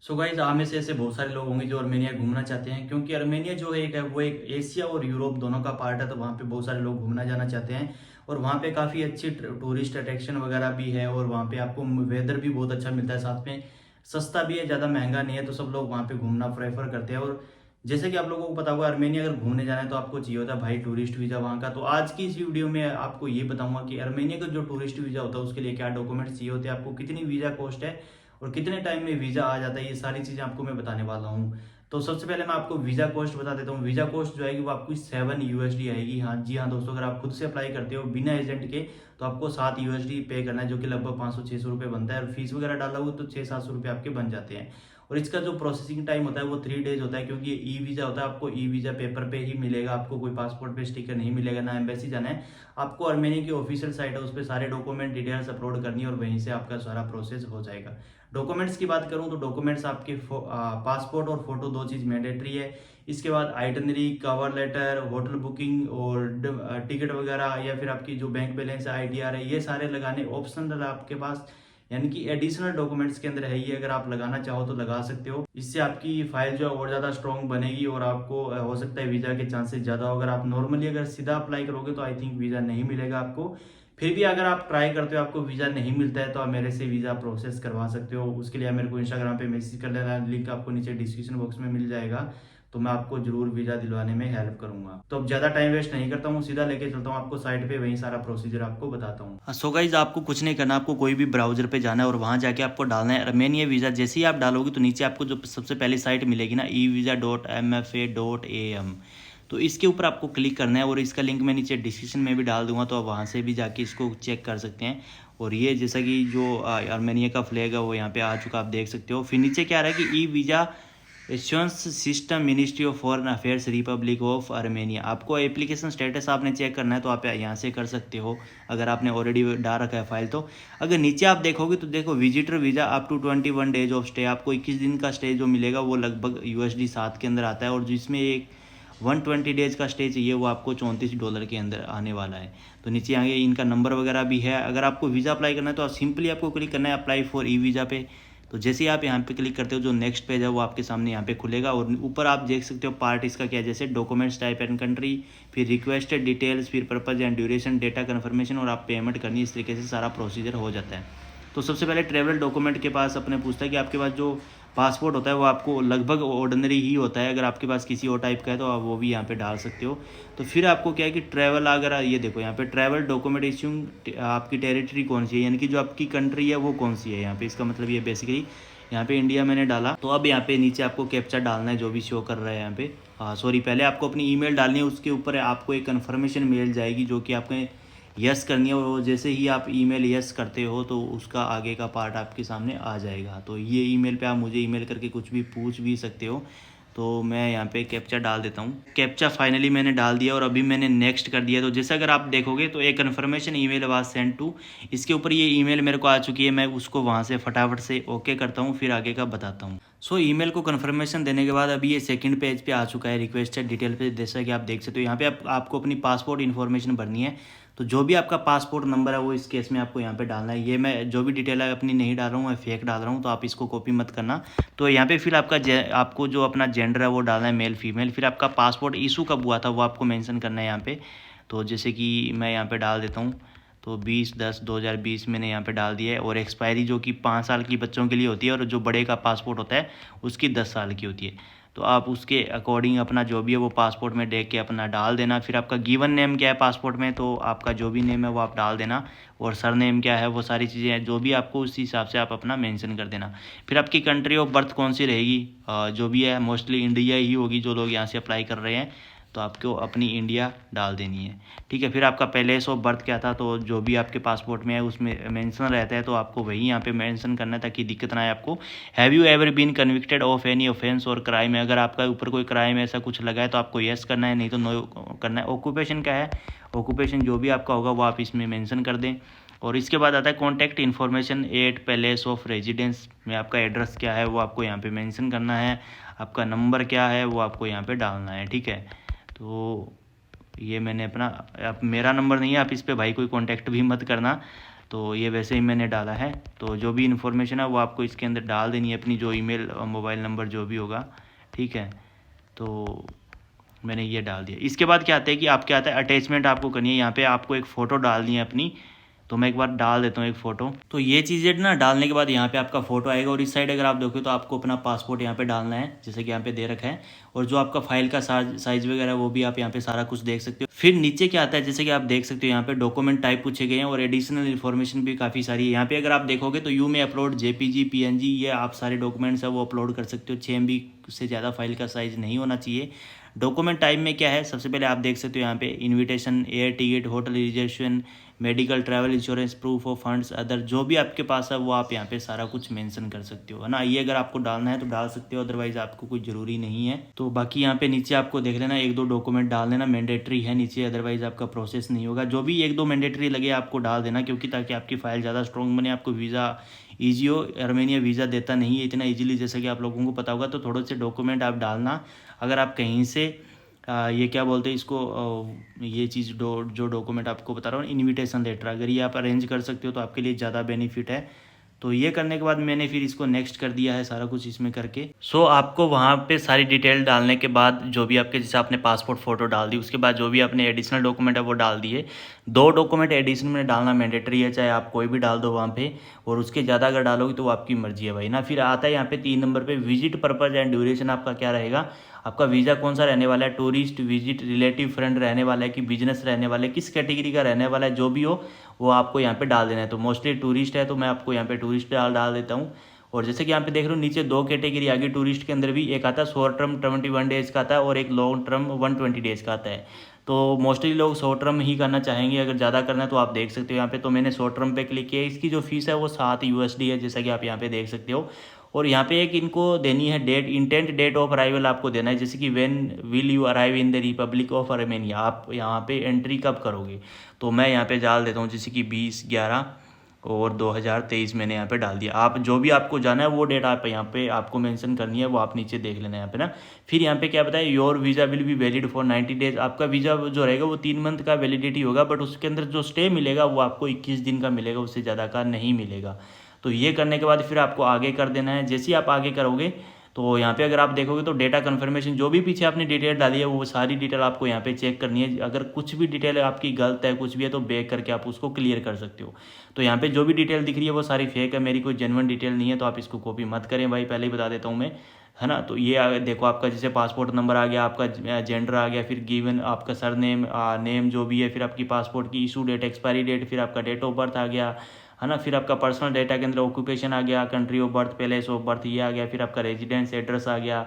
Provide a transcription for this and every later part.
So guys आप में से ऐसे बहुत सारे लोग होंगे जो अर्मेनिया घूमना चाहते हैं, क्योंकि अर्मेनिया जो है वो एक एशिया और यूरोप दोनों का पार्ट है। तो वहाँ पे बहुत सारे लोग घूमना जाना चाहते हैं और वहाँ पे काफ़ी अच्छी टूरिस्ट अट्रैक्शन वगैरह भी है और वहाँ पे आपको वेदर भी बहुत अच्छा मिलता है, साथ में सस्ता भी है, ज़्यादा महंगा नहीं है। तो सब लोग वहाँ पे घूमना प्रेफर करते हैं। और जैसे कि आप लोगों को पता होगा, अर्मेनिया अगर घूमने जाना है तो आपको चाहिए होता है भाई टूरिस्ट वीज़ा वहाँ का। तो आज की इस वीडियो में आपको ये बताऊंगा कि अर्मेनिया का जो टूरिस्ट वीज़ा होता है उसके लिए क्या डॉक्यूमेंट्स चाहिए होते हैं, आपको कितनी वीज़ा कॉस्ट है और कितने टाइम में वीज़ा आ जाता है। ये सारी चीज़ें आपको मैं बताने वाला हूँ। तो सबसे पहले मैं आपको वीज़ा कॉस्ट बता देता हूँ। वीज़ा कॉस्ट जो आएगी वो आपकी 7 USD आएगी। हाँ जी हाँ दोस्तों, अगर आप खुद से अप्लाई करते हो बिना एजेंट के तो आपको 7 USD पे करना है, जो कि लगभग 500-600 रुपये बनता है। और फीस वगैरह डाला हुआ तो 600-700 रुपये आपके बन जाते हैं। और इसका जो प्रोसेसिंग टाइम होता है वो 3 डेज होता है, क्योंकि ये ई वीज़ा होता है। आपको ई वीज़ा पेपर पे ही मिलेगा, आपको कोई पासपोर्ट पे स्टिकर नहीं मिलेगा, ना एम्बेसी जाना है। आपको अर्मेनिया की ऑफिशियल साइट है, उस पर सारे डॉक्यूमेंट डिटेल्स अपलोड करनी है और वहीं से आपका सारा प्रोसेस हो जाएगा। डॉक्यूमेंट्स की बात करूं तो डॉक्यूमेंट्स आपके पासपोर्ट और फोटो, दो चीज़ मैंडेटरी है। इसके बाद itinerary, cover letter, hotel booking और टिकट वगैरह, या फिर आपकी जो बैंक बैलेंस है, ITR है, ये सारे लगाने ऑप्शनल है आपके पास, यानी कि एडिशनल डॉक्यूमेंट्स के अंदर है ये। अगर आप लगाना चाहो तो लगा सकते हो। इससे आपकी फाइल जो है और ज़्यादा स्ट्रॉन्ग बनेगी और आपको हो सकता है वीज़ा के चांसेस ज़्यादा हो। अगर आप नॉर्मली अगर सीधा अप्लाई करोगे तो आई थिंक वीज़ा नहीं मिलेगा आपको। फिर भी अगर आप ट्राई करते हो आपको वीज़ा नहीं मिलता है तो आप मेरे से वीज़ा प्रोसेस करवा सकते हो। उसके लिए आप मेरे को इंस्टाग्राम पे मैसेज कर लेना, लिंक आपको नीचे डिस्क्रिप्शन बॉक्स में मिल जाएगा। तो मैं आपको जरूर वीज़ा दिलवाने में हेल्प करूंगा। तो अब ज़्यादा टाइम वेस्ट नहीं करता हूँ, सीधा लेके चलता हूँ आपको साइट पे, वहीं सारा प्रोसीजर आपको बताता हूँ। सो गाइज आपको कुछ नहीं करना, आपको कोई भी ब्राउजर पे जाना है और वहाँ जाके आपको डालना है अर्मेनिया वीज़ा। जैसे ही आप डालोगे तो नीचे आपको जो सबसे पहली साइट मिलेगी ना, evisa.mfa.am, तो इसके ऊपर आपको क्लिक करना है और इसका लिंक मैं नीचे डिस्क्रिप्शन में भी डाल दूंगा, तो आप वहाँ से भी जाके इसको चेक कर सकते हैं। और ये जैसा कि जो अर्मेनिया का फ्लैग है वो यहाँ पे आ चुका, आप देख सकते हो। फिर नीचे क्या रहा है कि e visa assurance system, ministry of foreign affairs, Republic of Armenia. आपको एप्लीकेशन स्टेटस आपने चेक करना है तो आप यहाँ से कर सकते हो, अगर आपने ऑलरेडी डाल रखा है फाइल तो। अगर नीचे आप देखोगे तो देखो visitor visa up to 21 days of stay, आपको 21 दिन का स्टे जो मिलेगा वो लगभग USD 7 के अंदर आता है। और जिसमें एक 120 डेज का स्टे चाहिए वो आपको $34 के अंदर आने वाला है। तो नीचे आगे इनका नंबर वगैरह भी है। अगर आपको वीज़ा अप्लाई करना है तो सिंपली आपको क्लिक करना है अप्लाई फॉर ई वीज़ा पे। तो जैसे ही आप यहाँ पे क्लिक करते हो जो नेक्स्ट पेज है वो आपके सामने यहाँ पे खुलेगा और ऊपर आप देख सकते हो पार्ट इसका क्या है, जैसे डॉक्यूमेंट्स टाइप एंड कंट्री, फिर रिक्वेस्टेड डिटेल्स, फिर purpose and duration, data confirmation और आप पेमेंट करनी। इस तरीके से सारा प्रोसीजर हो जाता है। तो सबसे पहले ट्रेवल डॉक्यूमेंट के पास अपने पूछता है कि आपके पास जो पासपोर्ट होता है वो आपको लगभग ऑर्डिनरी ही होता है। अगर आपके पास किसी और टाइप का है तो आप वो भी यहाँ पे डाल सकते हो। तो फिर आपको क्या है कि ट्रैवल, अगर ये देखो यहाँ पे ट्रैवल डॉक्यूमेंट इश्यूइंग, आपकी टेरिटरी कौन सी है, यानी कि जो आपकी कंट्री है वो कौन सी है यहाँ पे, इसका मतलब ये बेसिकली यहाँ पे इंडिया मैंने डाला। तो अब यहाँ पे नीचे आपको कैप्चा डालना है जो भी शो कर रहा है यहाँ पे। हाँ सॉरी, पहले आपको अपनी ईमेल डालनी है, उसके ऊपर आपको एक कन्फर्मेशन मेल जाएगी जो कि आपने यस करनी है। और जैसे ही आप ईमेल यस करते हो तो उसका आगे का पार्ट आपके सामने आ जाएगा। तो ये ईमेल पे आप मुझे ईमेल करके कुछ भी पूछ भी सकते हो। तो मैं यहाँ पे कैप्चा डाल देता हूँ। कैप्चा फाइनली मैंने डाल दिया और अभी मैंने नेक्स्ट कर दिया। तो जैसे अगर आप देखोगे तो एक confirmation email was send to, इसके ऊपर ये ईमेल मेरे को आ चुकी है। मैं उसको वहाँ से फटाफट से ओके करता हूँ, फिर आगे का बताता हूँ। सो ईमेल को कन्फर्मेशन देने के बाद अभी ये सेकंड पेज पे आ चुका है, रिक्वेस्टेड डिटेल पे। जैसा कि आप देख सकते हो यहाँ पे आपको अपनी पासपोर्ट इन्फॉर्मेशन भरनी है। तो जो भी आपका पासपोर्ट नंबर है वो इस केस में आपको यहाँ पे डालना है। ये मैं जो भी डिटेल है अपनी नहीं डाल रहा हूँ, मैं फेक डाल रहा हूँ, तो आप इसको कॉपी मत करना। तो यहाँ पे फिर आपको जो अपना जेंडर है वो डालना है, मेल फीमेल। फिर आपका पासपोर्ट इशू कब हुआ था वो आपको मेंशन करना है यहाँ पे। तो जैसे कि मैं यहाँ पे डाल देता हूँ, तो 20/10/2020 मैंने यहाँ पे डाल दिया है। और एक्सपायरी जो कि 5 साल की बच्चों के लिए होती है और जो बड़े का पासपोर्ट होता है उसकी 10 साल की होती है। तो आप उसके अकॉर्डिंग अपना जो भी है वो पासपोर्ट में देख के अपना डाल देना। फिर आपका गिवन नेम क्या है पासपोर्ट में, तो आपका जो भी नेम है वो आप डाल देना। और सर नेम क्या है, वो सारी चीज़ें जो भी आपको उसी हिसाब से आप अपना मेंशन कर देना। फिर आपकी कंट्री ऑफ बर्थ कौन सी रहेगी, जो भी है मोस्टली इंडिया ही होगी जो लोग यहाँ से अप्लाई कर रहे हैं, तो आपको अपनी इंडिया डाल देनी है। ठीक है, फिर आपका प्लेस ऑफ बर्थ क्या था, तो जो भी आपके पासपोर्ट में है उसमें मेंशन रहता है तो आपको वही यहाँ पे मेंशन करना है ताकि दिक्कत ना आए आपको। Have you ever been convicted of any offence और क्राइम, अगर आपका ऊपर कोई क्राइम ऐसा कुछ लगा है तो आपको येस करना है, नहीं तो नो करना है। ऑक्यूपेशन क्या है, ऑक्यूपेशन जो भी आपका होगा वो आप इसमें मेंशन कर दें। और इसके बाद आता है contact information at place of residence में, आपका एड्रेस क्या है वो आपको यहाँ पे मेंशन करना है। आपका नंबर क्या है वो आपको यहाँ पे डालना है। ठीक है, तो ये मैंने अपना, आप मेरा नंबर नहीं है, आप इस पे भाई कोई कांटेक्ट भी मत करना। तो ये वैसे ही मैंने डाला है। तो जो भी इन्फॉर्मेशन है वो आपको इसके अंदर डाल देनी है, अपनी जो ईमेल और मोबाइल नंबर जो भी होगा, ठीक है। तो मैंने ये डाल दिया। इसके बाद क्या आता है कि आप क्या आता है अटैचमेंट आपको करनी है। यहाँ पे आपको एक फ़ोटो डालनी है अपनी, तो मैं एक बार डाल देता हूँ एक फ़ोटो। तो ये चीज़ें ना डालने के बाद यहाँ पे आपका फ़ोटो आएगा, और इस साइड अगर आप देखो तो आपको अपना पासपोर्ट यहाँ पे डालना है, जैसे कि यहाँ पे दे रखा है। और जो आपका फाइल का साइज़ वगैरह वो भी आप यहाँ पे सारा कुछ देख सकते हो। फिर नीचे क्या आता है, जैसे कि आप देख सकते हो यहाँ पे डॉक्यूमेंट टाइप पूछे गए हैं, और एडिशनल इन्फॉर्मेशन भी काफ़ी सारी है। यहाँ पे अगर आप देखोगे तो यू में अपलोड JPG PNG, ये आप सारे डॉक्यूमेंट्स है वो अपलोड कर सकते हो। 6 MB से ज़्यादा फाइल का साइज़ नहीं होना चाहिए। डॉक्यूमेंट टाइप में क्या है, सबसे पहले आप देख सकते हो यहाँ पे invitation, air ticket, hotel reservation, medical, travel insurance, proof of funds, other जो भी आपके पास है वो आप यहाँ पे सारा कुछ मेंशन कर सकते हो, है ना। ये अगर आपको डालना है तो डाल सकते हो, अदरवाइज आपको कोई ज़रूरी नहीं है। तो बाकी यहाँ पे नीचे आपको देख लेना, 1-2 डॉक्यूमेंट डाल देना, मैंडेटरी है नीचे, अदरवाइज आपका प्रोसेस नहीं होगा। जो भी 1-2 मैंडेटरी लगे आपको डाल देना, क्योंकि ताकि आपकी फाइल ज़्यादा स्ट्रॉन्ग बने, आपको वीज़ा ईजी हो। आर्मेनिया वीज़ा देता नहीं है इतना ईजिली, जैसा कि आप लोगों को पता होगा। तो थोड़े से डॉक्यूमेंट आप डालना। अगर आप कहीं से ये क्या बोलते हैं इसको, ये चीज़ जो डॉक्यूमेंट आपको बता रहा हूँ, इनविटेशन लेटर, अगर ये आप अरेंज कर सकते हो तो आपके लिए ज़्यादा बेनिफिट है। तो ये करने के बाद मैंने फिर इसको नेक्स्ट कर दिया है सारा कुछ इसमें करके। सो आपको वहाँ पे सारी डिटेल डालने के बाद, जो भी आपके, जैसे आपने पासपोर्ट फ़ोटो डाल दी, उसके बाद जो भी आपने एडिशनल डॉक्यूमेंट है वो डाल दिए। 2 डॉक्यूमेंट एडिशनल में डालना मैंडेटरी है, चाहे आप कोई भी डाल दो वहाँ पे, और उसके ज़्यादा अगर डालोगे तो वो आपकी मर्जी है भाई ना। फिर आता है यहाँ पे 3 नंबर पे विजिट पर्पज़ एंड ड्यूरेशन, आपका क्या रहेगा, आपका वीज़ा कौन सा रहने वाला है, टूरिस्ट, विजिट, रिलेटिव, फ्रेंड रहने वाला है कि बिजनेस रहने वाला है, किस कैटेगरी का रहने वाला है, जो भी हो वो आपको यहाँ पे डाल देना है। तो मोस्टली टूरिस्ट है तो मैं आपको यहाँ पे टूरिस्ट डाल देता हूँ। और जैसे कि यहाँ पे देख रहे हो नीचे 2 कैटेगरी आ गई टूरिस्ट के अंदर भी, एक आता है शॉर्ट टर्म 21 डेज़ का आता है, और एक लॉन्ग टर्म 120 डेज़ का आता है। तो मोस्टली लोग शॉर्ट टर्म ही करना चाहेंगे, अगर ज़्यादा करना है तो आप देख सकते हो यहाँ पे। तो मैंने शॉर्ट टर्म पे क्लिक किया। इसकी जो फीस है वो $7 है, जैसा कि आप यहाँ पे देख सकते हो। और यहाँ पे एक इनको देनी है date, intent date of arrival आपको देना है, जैसे कि when will you arrive in the republic of Armenia, आप यहाँ पे एंट्री कब करोगे। तो मैं यहाँ पे डाल देता हूँ, जैसे कि 20/11 और 2023 मैंने यहाँ पे डाल दिया। आप जो भी आपको जाना है वो डेट आप यहाँ पे आपको मेंशन करनी है, वो आप नीचे देख लेना यहाँ पे ना। फिर यहाँ पे क्या बताया, your visa will be valid for 90 days, आपका वीज़ा जो रहेगा वो 3 मंथ का वैलिडिटी होगा, बट उसके अंदर जो स्टे मिलेगा वो आपको 21 दिन का मिलेगा, उससे ज़्यादा का नहीं मिलेगा। तो ये करने के बाद फिर आपको आगे कर देना है। जैसे ही आप आगे करोगे तो यहाँ पे अगर आप देखोगे तो डेटा कन्फर्मेशन, जो भी पीछे आपने डिटेल डाली है वो सारी डिटेल आपको यहाँ पे चेक करनी है। अगर कुछ भी डिटेल आपकी गलत है, कुछ भी है, तो बैक करके आप उसको क्लियर कर सकते हो। तो यहाँ पे जो भी डिटेल दिख रही है वो सारी फेक है, मेरी कोई जेन्युइन डिटेल नहीं है, तो आप इसको कॉपी मत करें भाई, पहले ही बता देता हूँ मैं, है ना। तो ये देखो आपका जैसे पासपोर्ट नंबर आ गया, आपका जेंडर आ गया, फिर गिवन आपका सर नेम नेम जो भी है, फिर आपकी पासपोर्ट की इशू डेट, एक्सपायरी डेट, फिर आपका डेट ऑफ बर्थ आ गया, है ना। फिर आपका पर्सनल डेटा के अंदर ऑक्यूपेशन आ गया, country of birth, place of birth ये आ गया, फिर आपका रेजिडेंस एड्रेस आ गया,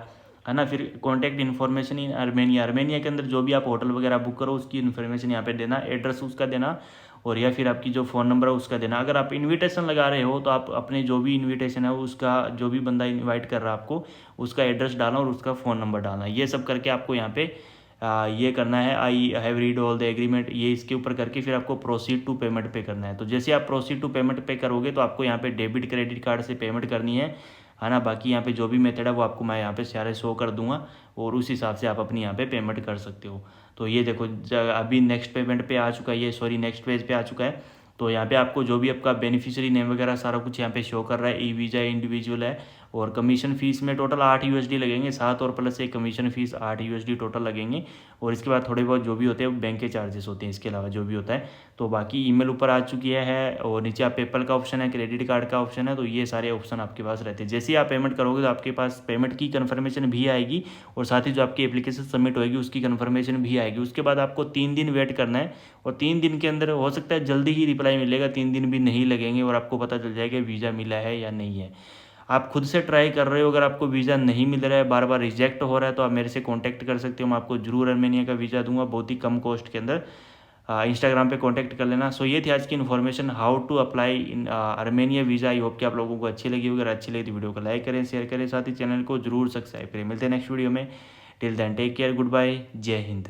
है ना। फिर contact information in Armenia, Armenia के अंदर जो भी आप होटल वगैरह बुक करो उसकी इन्फॉर्मेशन यहाँ पे देना, एड्रेस उसका देना, और या फिर आपकी जो फ़ोन नंबर है उसका देना। अगर आप इनविटेशन लगा रहे हो तो आप अपने जो भी इनविटेशन है उसका, जो भी बंदा इनवाइट कर रहा है आपको, उसका एड्रेस डालना और उसका फ़ोन नंबर डालना। ये सब करके आपको यहाँ पे ये करना है, I have read all the agreement, ये इसके ऊपर करके फिर आपको प्रोसीड टू पेमेंट पे करना है। तो जैसे आप प्रोसीड टू पेमेंट पे करोगे तो आपको यहाँ पे डेबिट क्रेडिट कार्ड से पेमेंट करनी है ना। बाकी यहाँ पे जो भी मेथड है वो आपको मैं यहाँ पे सारे शो कर दूंगा, और उस हिसाब से आप अपनी यहाँ पे पेमेंट कर सकते हो। तो ये देखो अभी नेक्स्ट पेमेंट पे आ चुका है, ये सॉरी नेक्स्ट पेज पे आ चुका है। तो यहाँ पे आपको जो भी आपका बेनिफिशियरी नेम वगैरह सारा कुछ यहाँ पे शो कर रहा है, ई वीज़ा इंडिविजुअल है। और कमीशन फीस में टोटल $8 लगेंगे, 7 और प्लस एक कमीशन फीस $8 टोटल लगेंगे। और इसके बाद थोड़े बहुत जो भी होते हैं बैंक के चार्जेस होते हैं, इसके अलावा जो भी होता है। तो बाकी ईमेल ऊपर आ चुकी है, और नीचे आप पेपल का ऑप्शन है, क्रेडिट कार्ड का ऑप्शन है। तो ये सारे ऑप्शन आपके पास रहते हैं। जैसे ही आप पेमेंट करोगे तो आपके पास पेमेंट की कन्फर्मेशन भी आएगी, और साथ ही जो आपकी एप्लीकेशन सबमिट होगी उसकी कन्फर्मेशन भी आएगी। उसके बाद आपको 3 दिन वेट करना है, और 3 दिन के अंदर हो सकता है जल्दी ही रिप्लाई मिलेगा, 3 दिन भी नहीं लगेंगे, और आपको पता चल जाएगा वीज़ा मिला है या नहीं है। आप खुद से ट्राई कर रहे हो, अगर आपको वीज़ा नहीं मिल रहा है, बार बार रिजेक्ट हो रहा है, तो आप मेरे से कांटेक्ट कर सकते हो, मैं आपको जरूर आर्मेनिया का वीज़ा दूंगा बहुत ही कम कॉस्ट के अंदर। इंस्टाग्राम पे कांटेक्ट कर लेना। सो ये थी आज की information, how to apply in Armenia visa. I hope कि आप लोगों को अच्छी लगी। अगर अच्छी लगी तो वीडियो को लाइक करें, शेयर करें, साथ ही चैनल को जरूर सब्सक्राइब करें। मिलते हैं नेक्स्ट वीडियो में। Till then take care, good bye, Jai Hind.